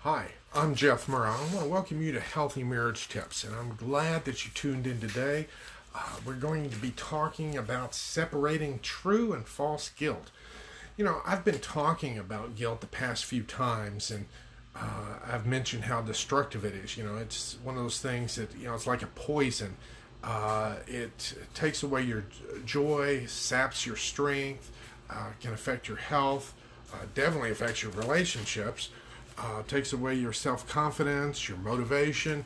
Hi, I'm Jeff Murrah. I want to welcome you to Healthy Marriage Tips, and I'm glad that you tuned in today. We're going to be talking about separating true and false guilt. I've been talking about guilt the past few times, and I've mentioned how destructive it is. It's one of those things that, it's like a poison. It takes away your joy, saps your strength, can affect your health, definitely affects your relationships. Takes away your self-confidence, your motivation.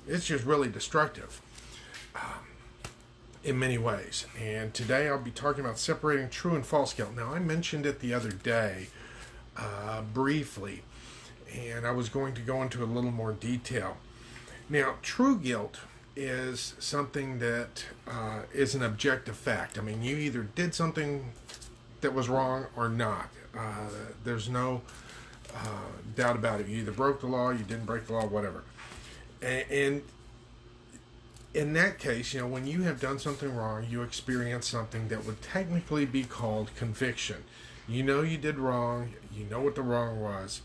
It's just really destructive in many ways. And today I'll be talking about separating true and false guilt. Now, I mentioned it the other day briefly, and I was going to go into a little more detail. Now, true guilt is something that is an objective fact. I mean, you either did something that was wrong or not. There's no doubt about it. You either broke the law, you didn't break the law, whatever. And in that case, when you have done something wrong, you experience something that would technically be called conviction. You know you did wrong. You know what the wrong was.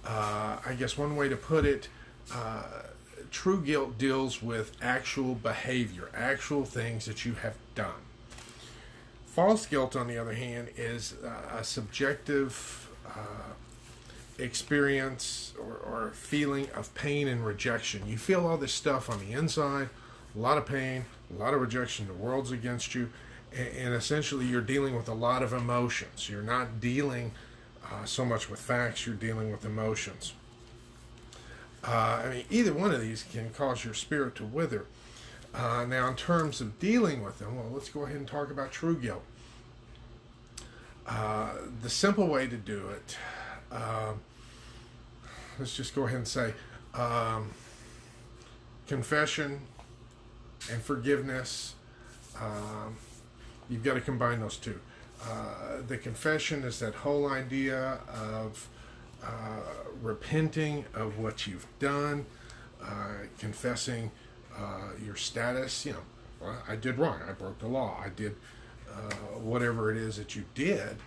I guess one way to put it, true guilt deals with actual behavior, actual things that you have done. False guilt, on the other hand, is a subjective experience or feeling of pain and rejection. You feel all this stuff on the inside, a lot of pain, a lot of rejection, the world's against you, and essentially you're dealing with a lot of emotions. You're not dealing so much with facts, you're dealing with emotions. Either one of these can cause your spirit to wither. Now, in terms of dealing with them, well, let's go ahead and talk about true guilt. The simple way to do it, let's just go ahead and say confession and forgiveness. You've got to combine those two. The confession is that whole idea of repenting of what you've done, confessing your status. Well, I did wrong. I broke the law. I did whatever it is that you did.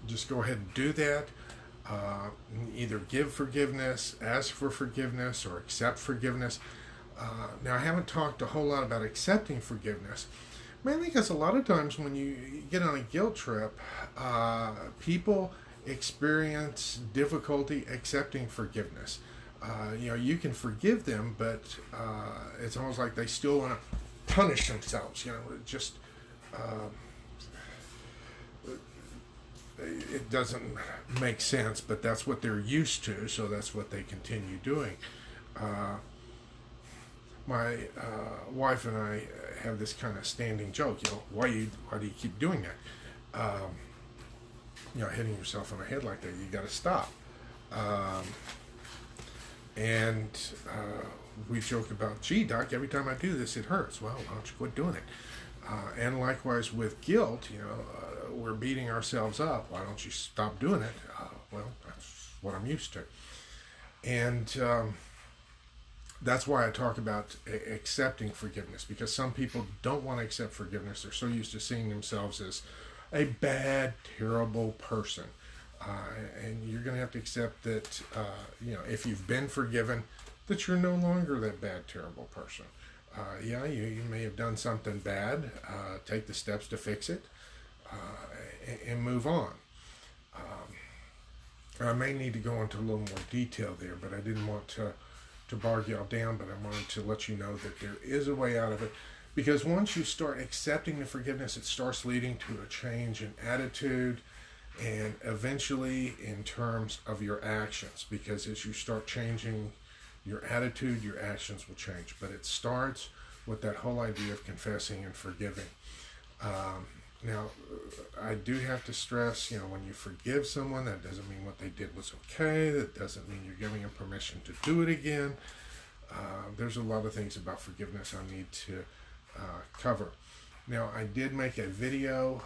Just go ahead and do that. Either give forgiveness, ask for forgiveness, or accept forgiveness. Now, I haven't talked a whole lot about accepting forgiveness, mainly because a lot of times when you get on a guilt trip, people experience difficulty accepting forgiveness. You can forgive them, but it's almost like they still want to punish themselves. It doesn't make sense, but that's what they're used to, so that's what they continue doing. My wife and I have this kind of standing joke. Why do you keep doing that? Hitting yourself on the head like that, you got to stop. And we joke about, gee, doc, every time I do this, it hurts. Well, why don't you quit doing it? And likewise with guilt, we're beating ourselves up. Why don't you stop doing it? Well, that's what I'm used to. And that's why I talk about accepting forgiveness, because some people don't want to accept forgiveness. They're so used to seeing themselves as a bad, terrible person. And you're going to have to accept that, if you've been forgiven, that you're no longer that bad, terrible person. You may have done something bad. Take the steps to fix it and move on. I may need to go into a little more detail there, but I didn't want to bog y'all down, but I wanted to let you know that there is a way out of it. Because once you start accepting the forgiveness, it starts leading to a change in attitude and eventually in terms of your actions. Because as you start changing your attitude, your actions will change. But it starts with that whole idea of confessing and forgiving. Now, I do have to stress, when you forgive someone, that doesn't mean what they did was okay. That doesn't mean you're giving them permission to do it again. There's a lot of things about forgiveness I need to cover. Now, I did make a video.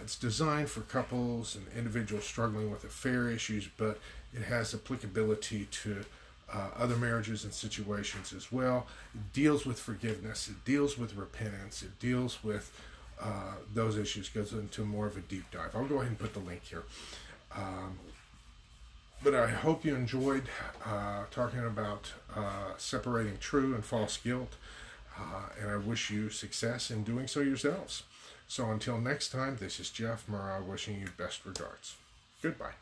It's designed for couples and individuals struggling with affair issues, but it has applicability to other marriages and situations as well. It deals with forgiveness. It deals with repentance. It deals with those issues, goes into more of a deep dive. I'll go ahead and put the link here. But I hope you enjoyed talking about separating true and false guilt, and I wish you success in doing so yourselves. So until next time, this is Jeff Murrah wishing you best regards. Goodbye.